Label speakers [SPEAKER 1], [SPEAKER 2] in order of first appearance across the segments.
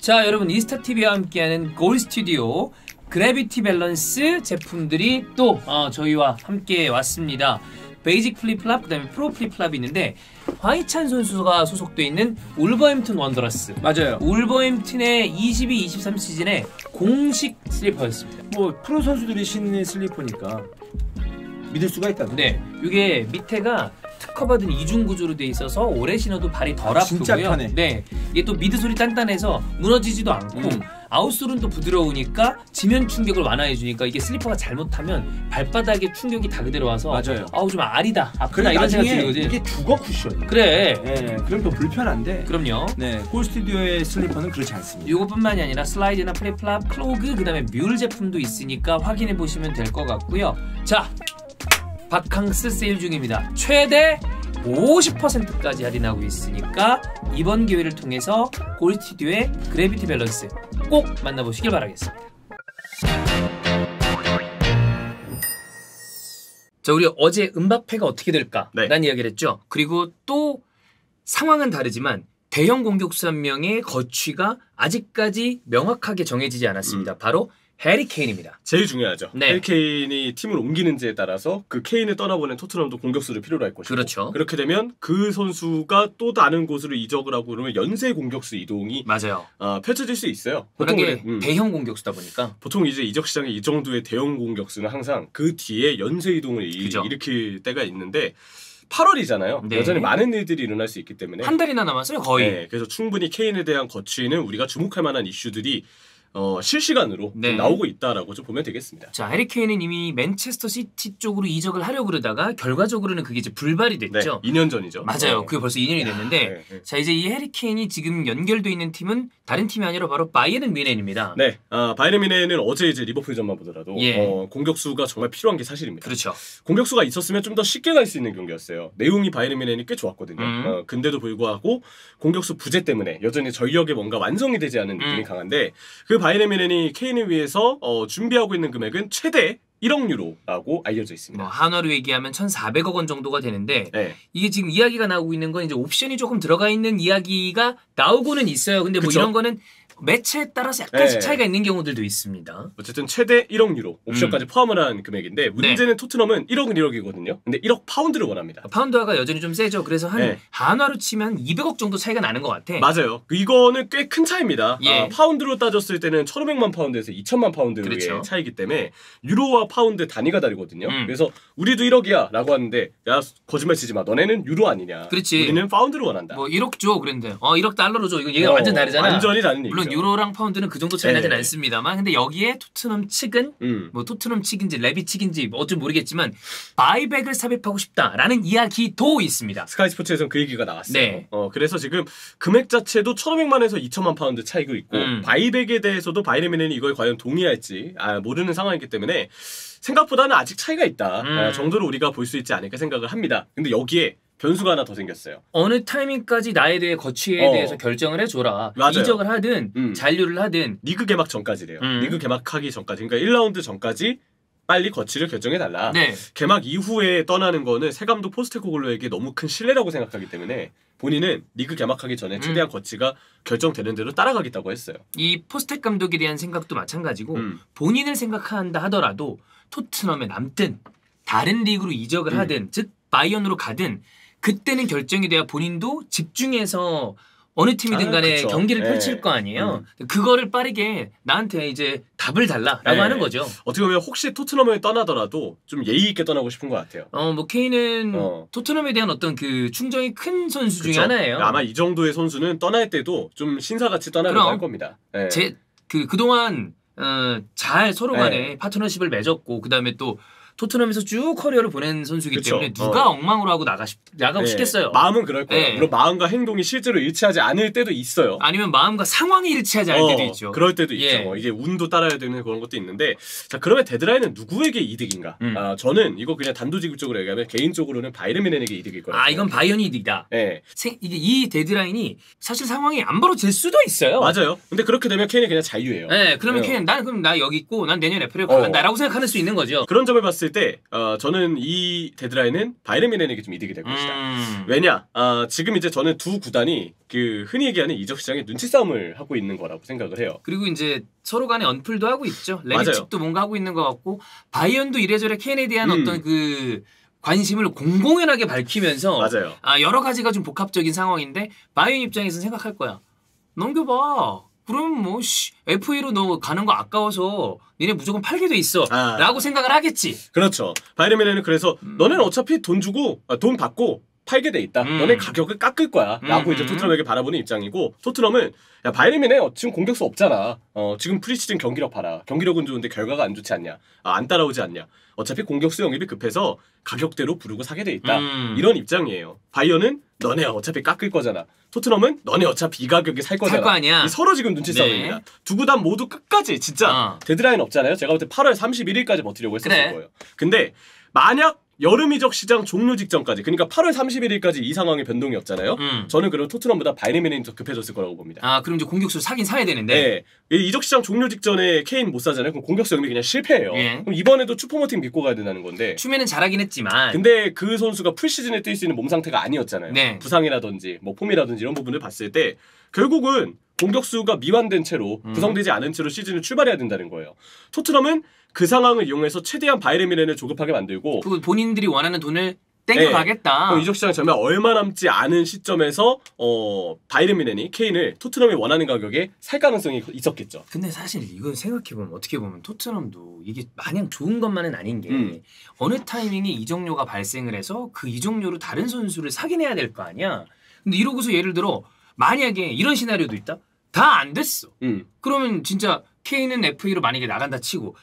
[SPEAKER 1] 자, 여러분 이스타TV와 함께하는 골스튜디오 그래비티 밸런스 제품들이 또 저희와 함께 왔습니다. 베이직 플립플랍, 그 다음에 프로 플립플랍이 있는데 황희찬 선수가 소속돼 있는 울버햄튼 원더러스.
[SPEAKER 2] 맞아요.
[SPEAKER 1] 울버햄튼의 22-23 시즌의 공식 슬리퍼였습니다.
[SPEAKER 2] 뭐 프로 선수들이 신는 슬리퍼니까 믿을 수가 있다.
[SPEAKER 1] 네, 이게 밑에가 특허받은 이중 구조로 돼 있어서 오래 신어도 발이 덜 아프고요.
[SPEAKER 2] 진짜 편해.
[SPEAKER 1] 네, 이게 또 미드솔이 단단해서 무너지지도 않고 아웃솔은 또 부드러우니까 지면 충격을 완화해 주니까 이게 슬리퍼가 잘못하면 발바닥에 충격이 다 그대로 와서
[SPEAKER 2] 맞아요.
[SPEAKER 1] 아우 좀 아리다, 아프다
[SPEAKER 2] 그래,
[SPEAKER 1] 이런 생각이
[SPEAKER 2] 나중에
[SPEAKER 1] 들거지.
[SPEAKER 2] 이게 주거 쿠션이에요.
[SPEAKER 1] 그래.
[SPEAKER 2] 네, 그럼 또 불편한데.
[SPEAKER 1] 그럼요.
[SPEAKER 2] 네, 골스튜디오의 슬리퍼는 그렇지 않습니다.
[SPEAKER 1] 이것뿐만이 아니라 슬라이드나 플립플랍, 클로그, 그 다음에 뮬 제품도 있으니까 확인해 보시면 될 것 같고요. 자, 바캉스 세일 중입니다. 최대 50%까지 할인하고 있으니까 이번 기회를 통해서 골스튜디오의 그래비티 밸런스 꼭 만나보시길 바라겠습니다. 자, 우리 어제 음바페가 어떻게 될까?
[SPEAKER 3] 네.
[SPEAKER 1] 라는 이야기를 했죠. 그리고 또 상황은 다르지만 대형 공격수 한 명의 거취가 아직까지 명확하게 정해지지 않았습니다. 바로 해리 케인입니다.
[SPEAKER 3] 제일 중요하죠.
[SPEAKER 1] 네.
[SPEAKER 3] 해리 케인이 팀을 옮기는지에 따라서 그 케인을 떠나보낸 토트넘도 공격수를 필요로 할 것이고,
[SPEAKER 1] 그렇죠.
[SPEAKER 3] 그렇게 되면 그 선수가 또 다른 곳으로 이적을 하고 그러면 연쇄 공격수 이동이
[SPEAKER 1] 맞아요.
[SPEAKER 3] 펼쳐질 수 있어요.
[SPEAKER 1] 그런
[SPEAKER 3] 보통
[SPEAKER 1] 게 대형 공격수다 보니까.
[SPEAKER 3] 보통 이제 이적 시장에 이 정도의 대형 공격수는 항상 그 뒤에 연쇄 이동을
[SPEAKER 1] 그죠.
[SPEAKER 3] 일으킬 때가 있는데 8월이잖아요.
[SPEAKER 1] 네.
[SPEAKER 3] 여전히 많은 일들이 일어날 수 있기 때문에
[SPEAKER 1] 한 달이나 남았어요, 거의.
[SPEAKER 3] 네, 그래서 충분히 케인에 대한 거취는 우리가 주목할 만한 이슈들이 실시간으로
[SPEAKER 1] 네.
[SPEAKER 3] 좀 나오고 있다라고 좀 보면 되겠습니다.
[SPEAKER 1] 자, 해리 케인은 이미 맨체스터 시티 쪽으로 이적을 하려고 그러다가 결과적으로는 그게 이제 불발이 됐죠.
[SPEAKER 3] 네, 2년 전이죠.
[SPEAKER 1] 맞아요.
[SPEAKER 3] 네.
[SPEAKER 1] 그게 벌써 2년이 됐는데
[SPEAKER 3] 네.
[SPEAKER 1] 자, 이제 이 해리 케인이 지금 연결돼 있는 팀은 다른 팀이 아니라 바로 바이에른 뮌헨입니다.
[SPEAKER 3] 네, 바이에른 뮌헨은 어제 이제 리버풀전만 보더라도
[SPEAKER 1] 예.
[SPEAKER 3] 공격수가 정말 필요한 게 사실입니다.
[SPEAKER 1] 그렇죠.
[SPEAKER 3] 공격수가 있었으면 좀 더 쉽게 갈 수 있는 경기였어요. 내용이 바이에른 뮌헨이 꽤 좋았거든요. 근데도 불구하고 공격수 부재 때문에 여전히 전력에 뭔가 완성이 되지 않은 느낌이 강한데 그 바이에른 뮌헨이 케인을 위해서 준비하고 있는 금액은 최대 1억 유로라고 알려져 있습니다.
[SPEAKER 1] 뭐 한화로 얘기하면 1,400억 원 정도가 되는데
[SPEAKER 3] 네.
[SPEAKER 1] 이게 지금 이야기가 나오고 있는 건 이제 옵션이 조금 들어가 있는 이야기가 나오고는 있어요. 근데 뭐
[SPEAKER 3] 그쵸?
[SPEAKER 1] 이런 거는 매체에 따라서 약간씩
[SPEAKER 3] 네.
[SPEAKER 1] 차이가 있는 경우들도 있습니다.
[SPEAKER 3] 어쨌든 최대 1억 유로 옵션까지 포함을 한 금액인데 문제는 토트넘은 1억은 1억이거든요. 근데 1억 파운드를 원합니다.
[SPEAKER 1] 파운드화가 여전히 좀 세죠. 그래서 한
[SPEAKER 3] 네.
[SPEAKER 1] 한화로 치면 한 200억 정도 차이가 나는 것 같아.
[SPEAKER 3] 맞아요. 이거는 꽤 큰 차이입니다.
[SPEAKER 1] 예.
[SPEAKER 3] 파운드로 따졌을 때는 1,500만 파운드에서 2,000만 파운드의
[SPEAKER 1] 그렇죠.
[SPEAKER 3] 차이기 때문에 유로와 파운드 단위가 다르거든요. 그래서 우리도 1억이야 라고 하는데 야 거짓말 치지 마. 너네는 유로 아니냐.
[SPEAKER 1] 그렇지.
[SPEAKER 3] 우리는 파운드를 원한다.
[SPEAKER 1] 뭐 1억 줘 그랬는데 1억 달러로 줘. 이건 얘가 완전 다르잖아.
[SPEAKER 3] 완전히 다른 얘기죠.
[SPEAKER 1] 물론 유로랑 파운드는 그 정도 차이 나진
[SPEAKER 3] 네.
[SPEAKER 1] 않습니다만 근데 여기에 토트넘 측은 뭐 토트넘 측인지 레비 측인지 어쩔 모르겠지만 바이백을 삽입하고 싶다라는 이야기도 있습니다.
[SPEAKER 3] 스카이 스포츠에서는 그 얘기가 나왔어요.
[SPEAKER 1] 네.
[SPEAKER 3] 그래서 지금 금액 자체도 1,500만에서 2,000만 파운드 차이가 있고 바이백에 대해서도 바이에른 뮌헨이 이걸 과연 동의할지 모르는 상황이기 때문에 생각보다는 아직 차이가 있다 정도로 우리가 볼 수 있지 않을까 생각을 합니다. 근데 여기에 변수가 하나 더 생겼어요.
[SPEAKER 1] 어느 타이밍까지 나에 대해 거취에 대해서 결정을 해줘라.
[SPEAKER 3] 맞아요.
[SPEAKER 1] 이적을 하든 잔류를 하든
[SPEAKER 3] 리그 개막 전까지래요. 리그 개막하기 전까지. 그러니까 1라운드 전까지 빨리 거취를 결정해달라.
[SPEAKER 1] 네.
[SPEAKER 3] 개막 이후에 떠나는 거는 새 감독 포스테코글로에게 너무 큰 신뢰라고 생각하기 때문에 본인은 리그 개막하기 전에 최대한 거취가 결정되는 대로 따라가겠다고 했어요.
[SPEAKER 1] 이 포스텍 감독에 대한 생각도 마찬가지고 본인을 생각한다 하더라도 토트넘에 남든 다른 리그로 이적을 하든 즉 바이언으로 가든 그때는 결정이 돼야 본인도 집중해서 어느 팀이든 간에
[SPEAKER 3] 그쵸.
[SPEAKER 1] 경기를
[SPEAKER 3] 네.
[SPEAKER 1] 펼칠 거 아니에요. 그거를 빠르게 나한테 이제 답을 달라라고
[SPEAKER 3] 네.
[SPEAKER 1] 하는 거죠.
[SPEAKER 3] 어떻게 보면 혹시 토트넘을 떠나더라도 좀 예의 있게 떠나고 싶은 것 같아요.
[SPEAKER 1] 뭐 케인은 토트넘에 대한 어떤 그 충정이 큰 선수 중에
[SPEAKER 3] 그쵸?
[SPEAKER 1] 하나예요.
[SPEAKER 3] 아마 이 정도의 선수는 떠날 때도 좀 신사같이 떠나려고 할 겁니다. 네.
[SPEAKER 1] 그동안 잘 서로 간에 파트너십을 맺었고 그다음에 또 토트넘에서 쭉 커리어를 보낸 선수이기
[SPEAKER 3] 그쵸.
[SPEAKER 1] 때문에 누가 엉망으로 하고 나가고 싶겠어요.
[SPEAKER 3] 마음은 그럴 거예요.
[SPEAKER 1] 네.
[SPEAKER 3] 물론 마음과 행동이 실제로 일치하지 않을 때도 있어요.
[SPEAKER 1] 아니면 마음과 상황이 일치하지 않을 때도 있죠.
[SPEAKER 3] 그럴 때도
[SPEAKER 1] 예.
[SPEAKER 3] 있죠. 이게 운도 따라야 되는 그런 것도 있는데 자 그러면 데드라인은 누구에게 이득인가? 저는 이거 그냥 단도직입적으로 얘기하면 개인적으로는 바이에른 뮌헨에게 이득일 거예요.
[SPEAKER 1] 이건 바이언이 이득이다.
[SPEAKER 3] 네.
[SPEAKER 1] 이게 이 데드라인이 사실 상황이 안 벌어질 수도 있어요.
[SPEAKER 3] 맞아요. 근데 그렇게 되면 케인이 그냥 자유예요.
[SPEAKER 1] 네, 그러면 케인 나 여기 있고 난 내년 FA를 가간다라고 생각할 수 있는 거죠.
[SPEAKER 3] 그런 점을 봤을 봤을 때 저는 이 데드라인은 바이에른 뮌헨에게 좀 이득이 될 것이다. 왜냐? 지금 이제 저는 두 구단이 그 흔히 얘기하는 이적 시장에 눈치 싸움을 하고 있는 거라고 생각을 해요.
[SPEAKER 1] 그리고 이제 서로 간에 언플도 하고 있죠. 레비칙도 뭔가 하고 있는 것 같고 바이언도 이래저래 케인에 대한 어떤 그 관심을 공공연하게 밝히면서
[SPEAKER 3] 맞아요.
[SPEAKER 1] 여러 가지가 좀 복합적인 상황인데 바이언 입장에서는 생각할 거야. 넘겨봐. 그럼 뭐 FA로 너 가는 거 아까워서 니네 무조건 팔게 돼 있어 라고 생각을 하겠지.
[SPEAKER 3] 그렇죠. 바이에른 뮌헨은 그래서 너네는 어차피 돈 받고 팔게 돼 있다. 너네 가격을 깎을 거야 라고 이제 토트넘에게 바라보는 입장이고, 토트넘은 야 바이에른 뮌헨 지금 공격수 없잖아. 지금 프리시즌 경기력 봐라. 경기력은 좋은데 결과가 안 좋지 않냐. 안 따라오지 않냐. 어차피 공격수 영입이 급해서 가격대로 부르고 사게 돼 있다. 이런 입장이에요. 바이언은 너네 어차피 깎을 거잖아. 토트넘은 너네 어차피 이 가격에 살 거잖아.
[SPEAKER 1] 살 거 아니야.
[SPEAKER 3] 서로 지금 눈치 싸움입니다. 두 구단 모두 끝까지 진짜 데드라인 없잖아요. 제가 볼 때 8월 31일까지 버티려고 했었을 거예요. 근데 만약 여름 이적 시장 종료 직전까지, 그러니까 8월 31일까지 이 상황에 변동이 없잖아요. 저는 그럼 토트넘보다 바이에른 뮌헨이 더 급해졌을 거라고 봅니다.
[SPEAKER 1] 그럼 이제 공격수를 사긴 사야 되는데.
[SPEAKER 3] 네. 이적 시장 종료 직전에 케인 못 사잖아요. 그럼 공격수 영입이 그냥 실패해요. 그럼 이번에도 추포모팅 믿고 가야 된다는 건데.
[SPEAKER 1] 추면은 잘하긴 했지만.
[SPEAKER 3] 근데 그 선수가 풀시즌에 뛸 수 있는 몸 상태가 아니었잖아요.
[SPEAKER 1] 네.
[SPEAKER 3] 부상이라든지 뭐 폼이라든지 이런 부분을 봤을 때 결국은 공격수가 미완된 채로 구성되지 않은 채로 시즌을 출발해야 된다는 거예요. 토트넘은 그 상황을 이용해서 최대한 바이에른 뮌헨을 조급하게 만들고
[SPEAKER 1] 본인들이 원하는 돈을 땡겨가겠다.
[SPEAKER 3] 이적 시장 전면 얼마 남지 않은 시점에서 바이에른 뮌헨이 케인을 토트넘이 원하는 가격에 살 가능성이 있었겠죠.
[SPEAKER 1] 근데 사실 이건 생각해보면 어떻게 보면 토트넘도 이게 마냥 좋은 것만은 아닌 게 어느 타이밍에 이적료가 발생을 해서 그 이적료로 다른 선수를 사긴 해야 될 거 아니야. 근데 이러고서 예를 들어 만약에 이런 시나리오도 있다. 다 안 됐어. 그러면 진짜 케인은 FA로 만약에 나간다 치고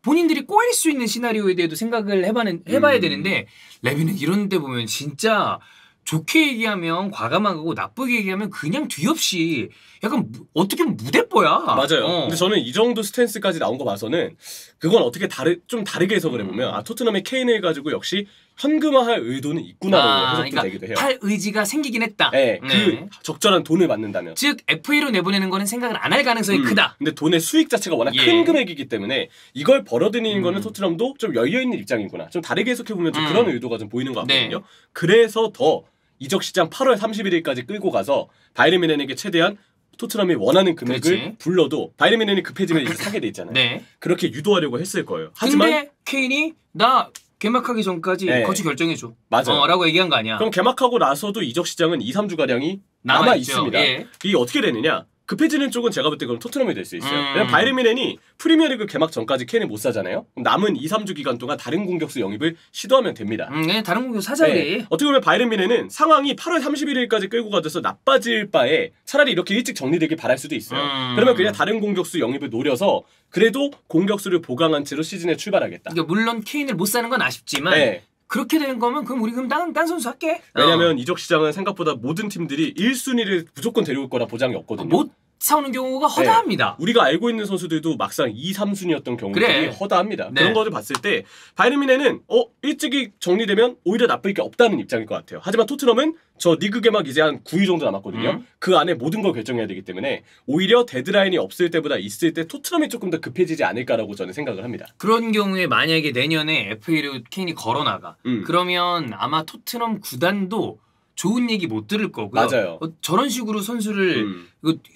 [SPEAKER 1] 본인들이 꼬일 수 있는 시나리오에 대해도 생각을 해봐야 되는데, 레비는 이런 데 보면 진짜 좋게 얘기하면 과감하고 나쁘게 얘기하면 그냥 뒤없이 약간 어떻게 보면 무대뽀야.
[SPEAKER 3] 맞아요. 근데 저는 이 정도 스탠스까지 나온 거 봐서는 그건 어떻게 좀 다르게 해석을 해보면 토트넘의 케인을 가지고 역시 현금화할 의도는 있구나라고 해석도
[SPEAKER 1] 그러니까
[SPEAKER 3] 되기도 해요.
[SPEAKER 1] 팔 의지가 생기긴 했다.
[SPEAKER 3] 네, 그 적절한 돈을 받는다면.
[SPEAKER 1] 즉 FA로 내보내는 거는 생각을 안 할 가능성이 크다.
[SPEAKER 3] 근데 돈의 수익 자체가 워낙 큰 금액이기 때문에 이걸 벌어들이는 거는 토트넘도 좀 열려있는 입장이구나. 좀 다르게 해석해보면 좀 그런 의도가 좀 보이는 것 같거든요. 그래서 더 이적 시장 8월 31일까지 끌고 가서 바이에른 뮌헨에게 최대한 토트넘이 원하는 금액을 불러도 바이에른 뮌헨이 급해지면 이제 사게 돼 있잖아요. 그렇게 유도하려고 했을 거예요. 하지만
[SPEAKER 1] 근데 케인이 나 개막하기 전까지 거치 결정해줘.
[SPEAKER 3] 맞아요.
[SPEAKER 1] 라고 얘기한 거 아니야.
[SPEAKER 3] 그럼 개막하고 나서도 이적 시장은 2, 3주가량이 남아 있습니다. 이게 어떻게 되느냐? 급해지는 쪽은 제가 볼 때 그럼 토트넘이 될 수 있어요. 왜냐면 바이에른 뮌헨이 프리미어리그 개막 전까지 케인을 못 사잖아요. 그럼 남은 2, 3주 기간 동안 다른 공격수 영입을 시도하면 됩니다.
[SPEAKER 1] 다른 공격수 사자 우리.
[SPEAKER 3] 어떻게 보면 바이에른 뮌헨은 상황이 8월 31일까지 끌고 가져서 나빠질 바에 차라리 이렇게 일찍 정리되길 바랄 수도 있어요. 그러면 그냥 다른 공격수 영입을 노려서 그래도 공격수를 보강한 채로 시즌에 출발하겠다.
[SPEAKER 1] 그러니까 물론 케인을 못 사는 건 아쉽지만 그렇게 되는 거면 그럼 우리 딴 선수 할게.
[SPEAKER 3] 왜냐면 이적 시장은 생각보다 모든 팀들이 1순위를 무조건 데려올 거라 보장이 없거든요.
[SPEAKER 1] 못 사오는 경우가 허다합니다.
[SPEAKER 3] 우리가 알고 있는 선수들도 막상 2, 3순위였던 경우들이 허다합니다. 그런 거를 봤을 때 바이에른 뮌헨은 일찍이 정리되면 오히려 나쁠 게 없다는 입장일 것 같아요. 하지만 토트넘은 저 리그 개막 이제 한 9일 정도 남았거든요. 그 안에 모든 걸 결정해야 되기 때문에 오히려 데드라인이 없을 때보다 있을 때 토트넘이 조금 더 급해지지 않을까라고 저는 생각을 합니다.
[SPEAKER 1] 그런 경우에 만약에 내년에 FA로 케인이 걸어나가 그러면 아마 토트넘 구단도 좋은 얘기 못 들을 거고요.
[SPEAKER 3] 맞아요.
[SPEAKER 1] 저런 식으로 선수를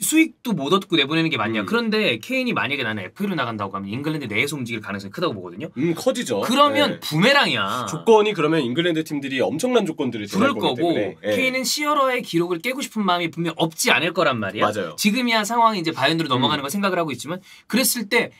[SPEAKER 1] 수익도 못 얻고 내보내는 게 맞냐. 그런데 케인이 만약에 나는 FA로 나간다고 하면 잉글랜드 내에서 움직일 가능성이 크다고 보거든요.
[SPEAKER 3] 커지죠.
[SPEAKER 1] 그러면 부메랑이야.
[SPEAKER 3] 조건이 그러면 잉글랜드 팀들이 엄청난 조건들을
[SPEAKER 1] 부를 거고 케인은 시어러의 기록을 깨고 싶은 마음이 분명 없지 않을 거란 말이야.
[SPEAKER 3] 맞아요.
[SPEAKER 1] 지금이야 상황이 이제 바이언으로 넘어가는 걸 생각을 하고 있지만 그랬을 때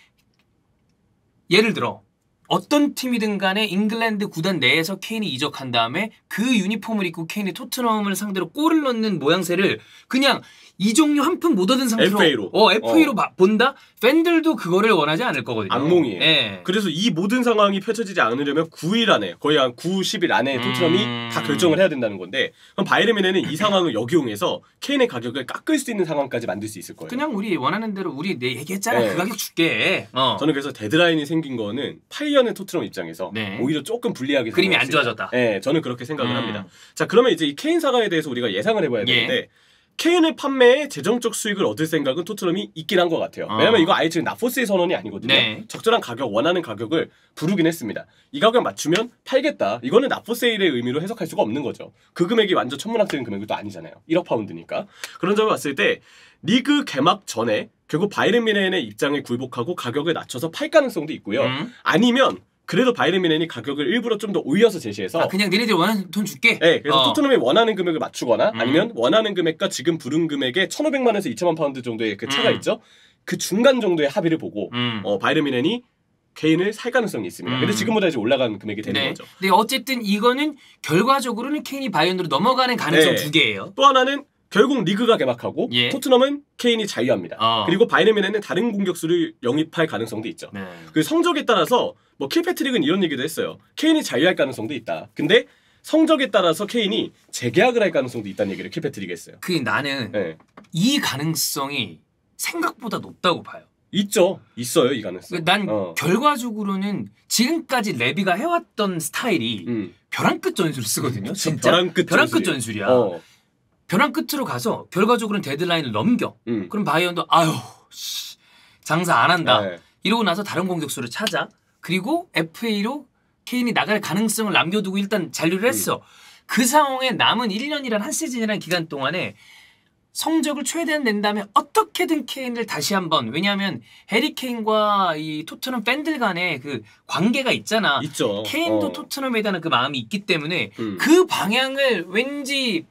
[SPEAKER 1] 예를 들어 어떤 팀이든 간에 잉글랜드 구단 내에서 케인이 이적한 다음에 그 유니폼을 입고 케인이 토트넘을 상대로 골을 넣는 모양새를 그냥 이적료 한 푼 못 얻은 상태로 FA로 본다? 팬들도 그거를 원하지 않을 거거든요.
[SPEAKER 3] 악몽이에요. 그래서 이 모든 상황이 펼쳐지지 않으려면 9일 안에 거의 한 9, 10일 안에 토트넘이 다 결정을 해야 된다는 건데 그럼 바이에른 뮌헨은 이 상황을 역이용해서 케인의 가격을 깎을 수 있는 상황까지 만들 수 있을 거예요.
[SPEAKER 1] 그냥 우리 원하는 대로 우리 내 얘기했잖아. 그 가격 줄게.
[SPEAKER 3] 저는 그래서 데드라인이 생긴 거는 파이어는 토트넘 입장에서 오히려 조금 불리하게
[SPEAKER 1] 그림이 안 좋아졌다.
[SPEAKER 3] 저는 그렇게 생각을 합니다. 자 그러면 이제 이 케인 사강에 대해서 우리가 예상을 해봐야 되는데 케인의 판매에 재정적 수익을 얻을 생각은 토트넘이 있긴 한 것 같아요. 왜냐면 이거 아예 지금 나포스의 선언이 아니거든요.
[SPEAKER 1] 네.
[SPEAKER 3] 적절한 가격, 원하는 가격을 부르긴 했습니다. 이 가격 맞추면 팔겠다. 이거는 나포세일의 의미로 해석할 수가 없는 거죠. 그 금액이 완전 천문학적인 금액이 또 아니잖아요. 1억 파운드니까. 그런 점을 봤을 때 리그 개막 전에 결국 바이에른 뮌헨의 입장에 굴복하고 가격을 낮춰서 팔 가능성도 있고요. 아니면 그래도 바이에른 뮌헨이 가격을 일부러 좀 더 올려서 제시해서
[SPEAKER 1] 그냥 니네들이 원하는 돈 줄게.
[SPEAKER 3] 네, 그래서 토트넘이 원하는 금액을 맞추거나 아니면 원하는 금액과 지금 부른 금액의 1,500만에서 2,000만 파운드 정도의 그 차가 있죠. 그 중간 정도의 합의를 보고 바이에른 뮌헨이 케인을 살 가능성이 있습니다. 근데 지금보다 이제 올라간 금액이 되는 거죠.
[SPEAKER 1] 근데 어쨌든 이거는 결과적으로는 케인이 바이언으로 넘어가는 가능성 두 개예요.
[SPEAKER 3] 또 하나는 결국 리그가 개막하고
[SPEAKER 1] 예.
[SPEAKER 3] 토트넘은 케인이 자유합니다. 그리고 바이에른 뮌헨은 다른 공격수를 영입할 가능성도 있죠.
[SPEAKER 1] 네.
[SPEAKER 3] 그 성적에 따라서 뭐 킬패트릭은 이런 얘기도 했어요. 케인이 자유할 가능성도 있다. 근데 성적에 따라서 케인이 재계약을 할 가능성도 있다는 얘기를 킬패트릭이 했어요.
[SPEAKER 1] 그 나는
[SPEAKER 3] 네.
[SPEAKER 1] 이 가능성이 생각보다 높다고 봐요.
[SPEAKER 3] 있죠. 있어요. 이 가능성.
[SPEAKER 1] 난 결과적으로는 지금까지 레비가 해왔던 스타일이 벼랑 끝 전술을 쓰거든요. 진짜
[SPEAKER 3] 벼랑 끝
[SPEAKER 1] 전술이야. 벼랑 끝으로 가서 결과적으로는 데드라인을 넘겨. 그럼 바이언도 아유 장사 안 한다.
[SPEAKER 3] 네.
[SPEAKER 1] 이러고 나서 다른 공격수를 찾아. 그리고 FA로 케인이 나갈 가능성을 남겨두고 일단 잔류를 했어. 그 상황에 남은 1년이란 한 시즌이란 기간 동안에 성적을 최대한 낸 다음에 어떻게든 케인을 다시 한번, 왜냐하면 해리 케인과 이 토트넘 팬들 간의 그 관계가 있잖아.
[SPEAKER 3] 있죠.
[SPEAKER 1] 케인도 토트넘에 대한 그 마음이 있기 때문에 그 방향을 왠지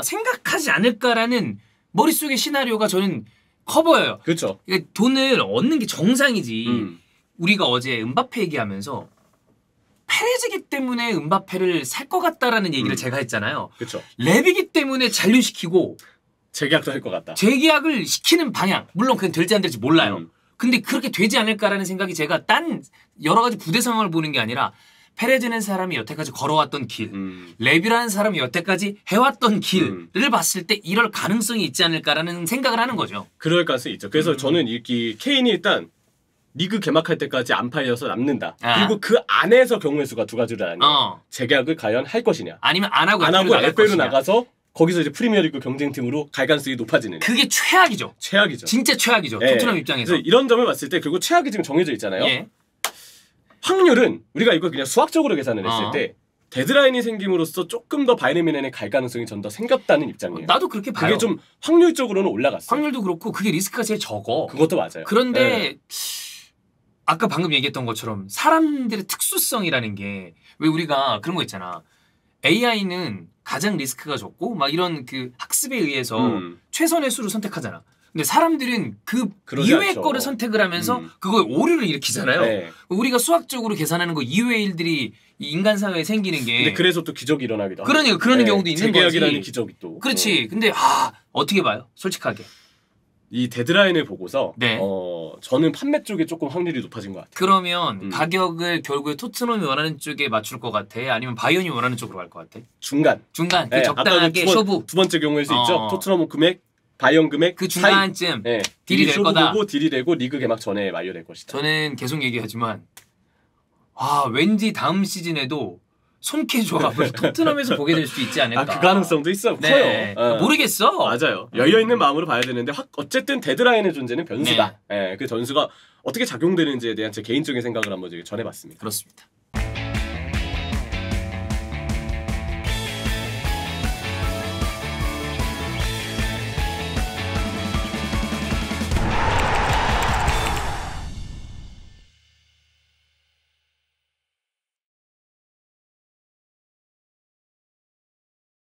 [SPEAKER 1] 생각하지 않을까라는 머릿속의 시나리오가 저는 커 보여요.
[SPEAKER 3] 그렇죠.
[SPEAKER 1] 돈을 얻는 게 정상이지. 우리가 어제 음바페 얘기하면서 페레즈기 때문에 음바페를 살 것 같다라는 얘기를 제가 했잖아요.
[SPEAKER 3] 그렇죠.
[SPEAKER 1] 레비기 때문에 잔류시키고
[SPEAKER 3] 재계약도 할 것 같다.
[SPEAKER 1] 재계약을 시키는 방향. 물론 그건 될지 안 될지 몰라요. 근데 그렇게 되지 않을까라는 생각이 제가 딴 여러 가지 부대 상황을 보는 게 아니라 페레즈는 사람이 여태까지 걸어왔던 길, 레비라는 사람이 여태까지 해왔던 길을 봤을 때 이럴 가능성이 있지 않을까라는 생각을 하는 거죠.
[SPEAKER 3] 그럴 가능성이 있죠. 그래서 저는 이 케인이 일단 리그 개막할 때까지 안 팔려서 남는다. 그리고 그 안에서 경우의 수가 두 가지를 아니에요. 재계약을 과연 할 것이냐.
[SPEAKER 1] 아니면 안 하고
[SPEAKER 3] FA로 나가서 거기서 이제 프리미어리그 경쟁팀으로 갈 가능성이 높아지는.
[SPEAKER 1] 그게 최악이죠.
[SPEAKER 3] 최악이죠.
[SPEAKER 1] 진짜 최악이죠.
[SPEAKER 3] 예.
[SPEAKER 1] 토트넘 입장에서.
[SPEAKER 3] 이런 점을 봤을 때 결국 최악이 지금 정해져 있잖아요.
[SPEAKER 1] 예.
[SPEAKER 3] 확률은 우리가 이거 그냥 수학적으로 계산을 했을 때 데드라인이 생김으로써 조금 더 바이에른 뮌헨에 갈 가능성이 전 더 생겼다는 입장이에요.
[SPEAKER 1] 나도 그렇게 봐요.
[SPEAKER 3] 그게 좀 확률적으로는 올라갔어요.
[SPEAKER 1] 확률도 그렇고 그게 리스크가 제일 적어.
[SPEAKER 3] 그것도 맞아요.
[SPEAKER 1] 그런데 아까 방금 얘기했던 것처럼 사람들의 특수성이라는 게 왜 우리가 그런 거 있잖아. AI는 가장 리스크가 적고 막 이런 그 학습에 의해서 최선의 수를 선택하잖아. 근데 사람들은 그 이외의
[SPEAKER 3] 않죠.
[SPEAKER 1] 거를 선택을 하면서 그거에 오류를 일으키잖아요.
[SPEAKER 3] 네.
[SPEAKER 1] 우리가 수학적으로 계산하는 거 이외의 일들이 이 인간 사회에 생기는 게.
[SPEAKER 3] 근데 그래서 또 기적이 일어나기도 하고.
[SPEAKER 1] 그러니까 그런 경우도 있는 거지.
[SPEAKER 3] 재계약이라는 기적이 또.
[SPEAKER 1] 그렇지. 근데 어떻게 봐요? 솔직하게.
[SPEAKER 3] 이 데드라인을 보고서
[SPEAKER 1] 네.
[SPEAKER 3] 저는 판매 쪽에 조금 확률이 높아진 것 같아요.
[SPEAKER 1] 그러면 가격을 결국에 토트넘이 원하는 쪽에 맞출 것 같아? 아니면 바이언이 원하는 쪽으로 갈 것 같아?
[SPEAKER 3] 중간.
[SPEAKER 1] 중간. 그
[SPEAKER 3] 네,
[SPEAKER 1] 적당하게 쇼부.
[SPEAKER 3] 두 번째 경우일 수 있죠. 토트넘 금액, 바이언 금액
[SPEAKER 1] 그 중간쯤
[SPEAKER 3] 네.
[SPEAKER 1] 딜이 될 거다.
[SPEAKER 3] 쇼부고 딜이 되고 리그 개막 전에 만료될 것이다.
[SPEAKER 1] 저는 계속 얘기하지만 왠지 다음 시즌에도 손캐 조합을 토트넘에서 보게 될 수 있지 않을까.
[SPEAKER 3] 그 가능성도 있어요.
[SPEAKER 1] 네.
[SPEAKER 3] 커요.
[SPEAKER 1] 모르겠어.
[SPEAKER 3] 맞아요. 열려있는 마음으로 봐야 되는데 어쨌든 데드라인의 존재는 변수다. 네. 그 전수가 어떻게 작용되는지에 대한 제 개인적인 생각을 한번 전해봤습니다.
[SPEAKER 1] 그렇습니다.